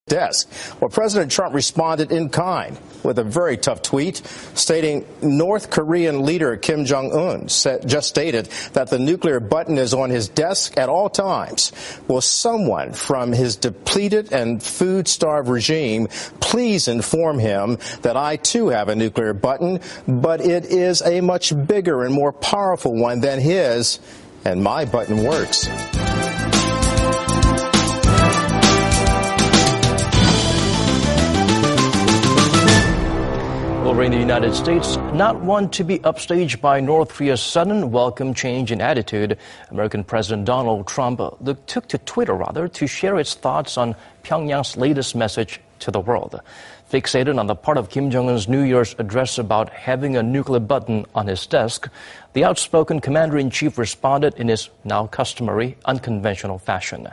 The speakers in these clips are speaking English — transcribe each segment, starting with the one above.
desk. Well, President Trump responded in kind with a very tough tweet stating North Korean leader Kim Jong-un just stated that the nuclear button is on his desk at all times. Will someone from his depleted and food-starved regime please inform him that I too have a nuclear button, but it is a much bigger and more powerful one than his, and my button works. Over in the United States, not one to be upstaged by North Korea's sudden welcome change in attitude, American President Donald Trump took to Twitter to share his thoughts on Pyongyang's latest message to the world. Fixated on the part of Kim Jong-un's New Year's address about having a nuclear button on his desk, the outspoken commander-in-chief responded in his now customary unconventional fashion.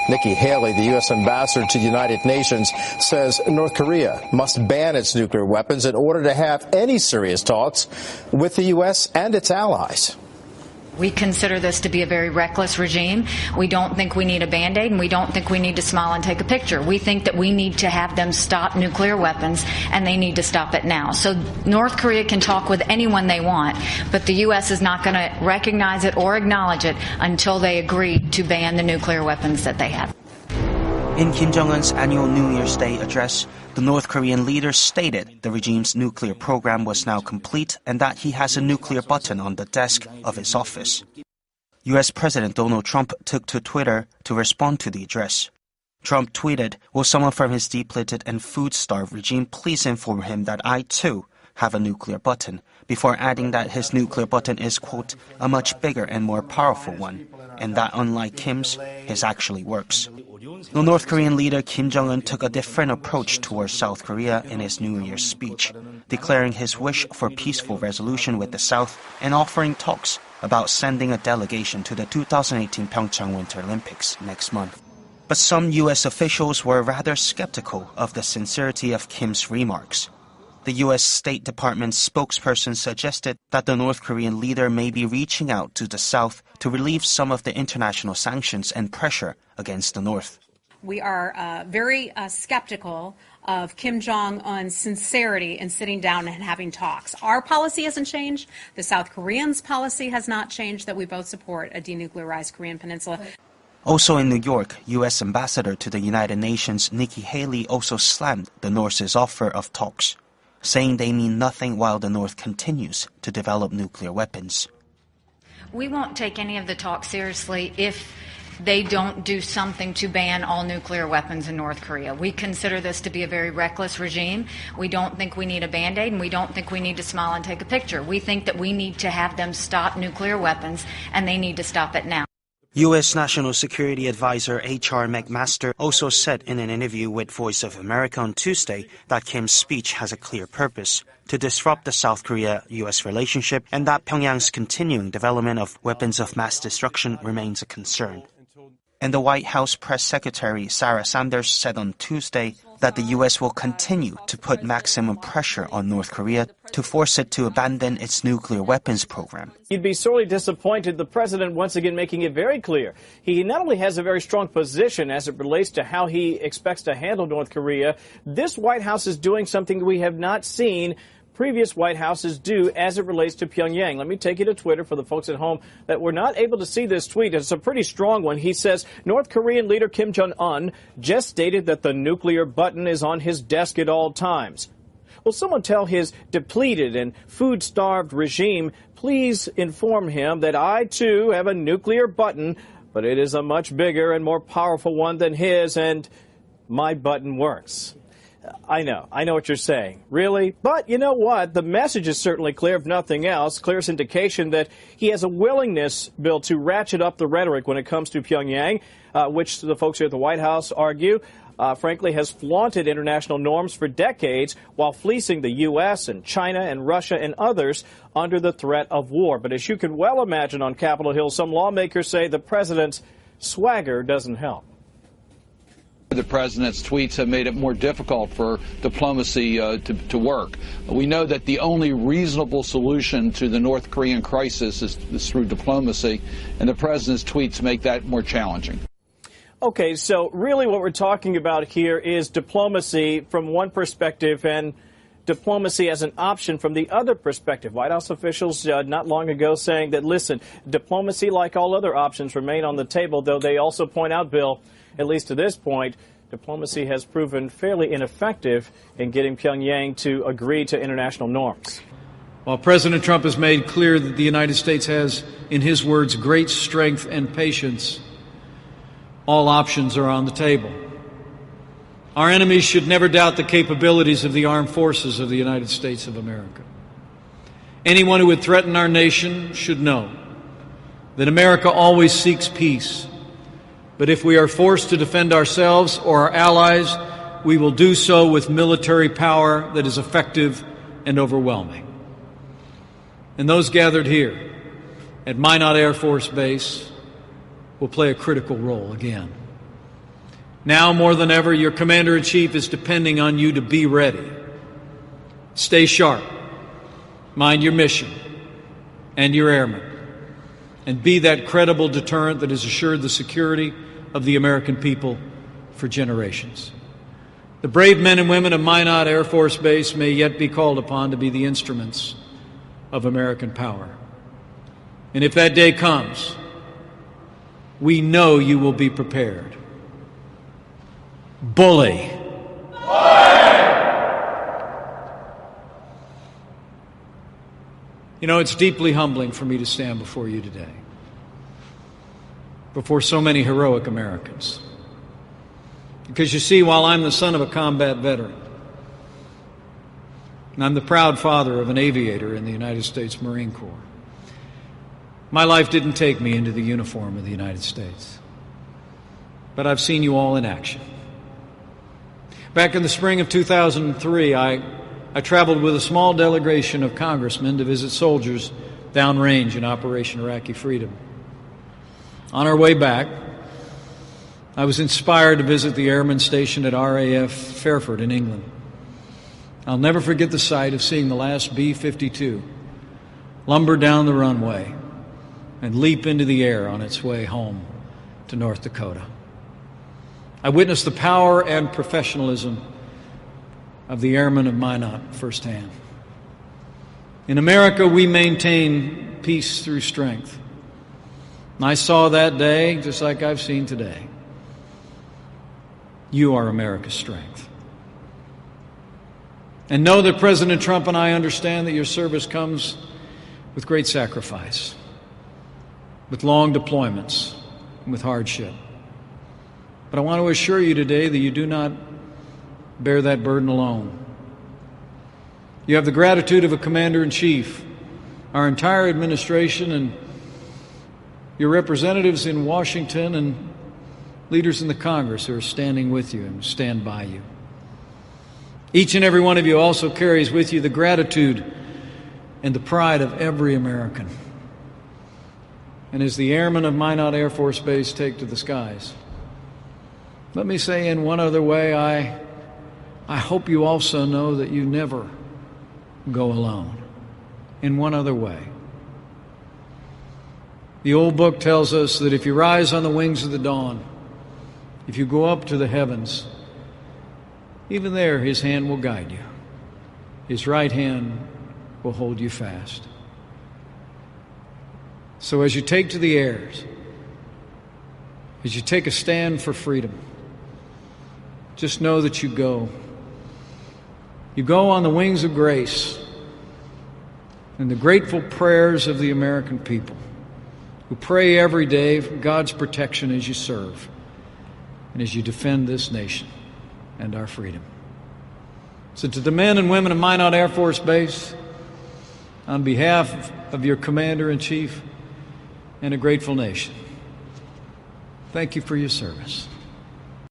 Nikki Haley, the U.S. ambassador to the United Nations, says North Korea must ban its nuclear weapons in order to have any serious talks with the U.S. and its allies. We consider this to be a very reckless regime. We don't think we need a Band-Aid, and we don't think we need to smile and take a picture. We think that we need to have them stop nuclear weapons, and they need to stop it now. So North Korea can talk with anyone they want, but the U.S. is not going to recognize it or acknowledge it until they agree to ban the nuclear weapons that they have. In Kim Jong-un's annual New Year's Day address, the North Korean leader stated the regime's nuclear program was now complete and that he has a nuclear button on the desk of his office. U.S. President Donald Trump took to Twitter to respond to the address. Trump tweeted, "Will someone from his depleted and food-starved regime please inform him that I, too, have a nuclear button," before adding that his nuclear button is, quote, "a much bigger and more powerful one," and that unlike Kim's, his actually works. The North Korean leader Kim Jong-un took a different approach towards South Korea in his New Year's speech, declaring his wish for peaceful resolution with the South and offering talks about sending a delegation to the 2018 Pyeongchang Winter Olympics next month. But some U.S. officials were rather skeptical of the sincerity of Kim's remarks. The U.S. State Department spokesperson suggested that the North Korean leader may be reaching out to the South to relieve some of the international sanctions and pressure against the North. We are very skeptical of Kim Jong-un's sincerity in sitting down and having talks. Our policy hasn't changed. The South Koreans' policy has not changed, that we both support a denuclearized Korean peninsula. Also in New York, U.S. Ambassador to the United Nations Nikki Haley also slammed the North's offer of talks, saying they mean nothing while the North continues to develop nuclear weapons. We won't take any of the talks seriously if they don't do something to ban all nuclear weapons in North Korea. We consider this to be a very reckless regime. We don't think we need a Band-Aid, and we don't think we need to smile and take a picture. We think that we need to have them stop nuclear weapons, and they need to stop it now. U.S. National Security Advisor H.R. McMaster also said in an interview with Voice of America on Tuesday that Kim's speech has a clear purpose: to disrupt the South Korea-U.S. relationship, and that Pyongyang's continuing development of weapons of mass destruction remains a concern. And the White House Press Secretary Sarah Sanders said on Tuesday that the U.S. will continue to put maximum pressure on North Korea to force it to abandon its nuclear weapons program. You'd be sorely disappointed. The president once again making it very clear. He not only has a very strong position as it relates to how he expects to handle North Korea, this White House is doing something we have not seen previous White Houses do as it relates to Pyongyang. Let me take you to Twitter for the folks at home that were not able to see this tweet. It's a pretty strong one. He says, North Korean leader Kim Jong-un just stated that the nuclear button is on his desk at all times. Will someone tell his depleted and food-starved regime, please inform him that I, too, have a nuclear button, but it is a much bigger and more powerful one than his, and my button works. I know what you're saying. Really? But you know what? The message is certainly clear, if nothing else. Clearest indication that he has a willingness, Bill, to ratchet up the rhetoric when it comes to Pyongyang, which the folks here at the White House argue, frankly, has flaunted international norms for decades while fleecing the U.S. and China and Russia and others under the threat of war. But as you can well imagine on Capitol Hill, some lawmakers say the president's swagger doesn't help. The president's tweets have made it more difficult for diplomacy to work. We know that the only reasonable solution to the North Korean crisis is through diplomacy, and the president's tweets make that more challenging. Okay, so really what we're talking about here is diplomacy from one perspective and diplomacy as an option from the other perspective. White House officials not long ago saying that, listen, diplomacy, like all other options, remain on the table, though they also point out, Bill, at least to this point, diplomacy has proven fairly ineffective in getting Pyongyang to agree to international norms. While President Trump has made clear that the United States has, in his words, great strength and patience, all options are on the table. Our enemies should never doubt the capabilities of the armed forces of the United States of America. Anyone who would threaten our nation should know that America always seeks peace. But if we are forced to defend ourselves or our allies, we will do so with military power that is effective and overwhelming. And those gathered here at Minot Air Force Base will play a critical role again. Now more than ever, your Commander-in-Chief is depending on you to be ready. Stay sharp, mind your mission and your airmen, and be that credible deterrent that has assured the security of the American people for generations. The brave men and women of Minot Air Force Base may yet be called upon to be the instruments of American power. And if that day comes, we know you will be prepared. Bully. You know, it's deeply humbling for me to stand before you today, before so many heroic Americans. Because you see, while I'm the son of a combat veteran, and I'm the proud father of an aviator in the United States Marine Corps, my life didn't take me into the uniform of the United States. But I've seen you all in action. Back in the spring of 2003, I traveled with a small delegation of congressmen to visit soldiers downrange in Operation Iraqi Freedom. On our way back, I was inspired to visit the airmen stationed at RAF Fairford in England. I'll never forget the sight of seeing the last B-52 lumber down the runway and leap into the air on its way home to North Dakota. I witnessed the power and professionalism of the airmen of Minot firsthand. In America, we maintain peace through strength. And I saw that day just like I've seen today. You are America's strength. And know that President Trump and I understand that your service comes with great sacrifice, with long deployments, and with hardship. But I want to assure you today that you do not bear that burden alone. You have the gratitude of a Commander-in-Chief, our entire administration, and your representatives in Washington and leaders in the Congress who are standing with you and stand by you. Each and every one of you also carries with you the gratitude and the pride of every American. And as the airmen of Minot Air Force Base take to the skies, let me say in one other way, I hope you also know that you never go alone. In one other way. The old book tells us that if you rise on the wings of the dawn, if you go up to the heavens, even there his hand will guide you. His right hand will hold you fast. So as you take to the airs, as you take a stand for freedom, just know that you go. You go on the wings of grace and the grateful prayers of the American people who pray every day for God's protection as you serve and as you defend this nation. and our freedom. So to the men and women of Minot Air Force Base, on behalf of your Commander-in-Chief and a grateful nation, thank you for your service.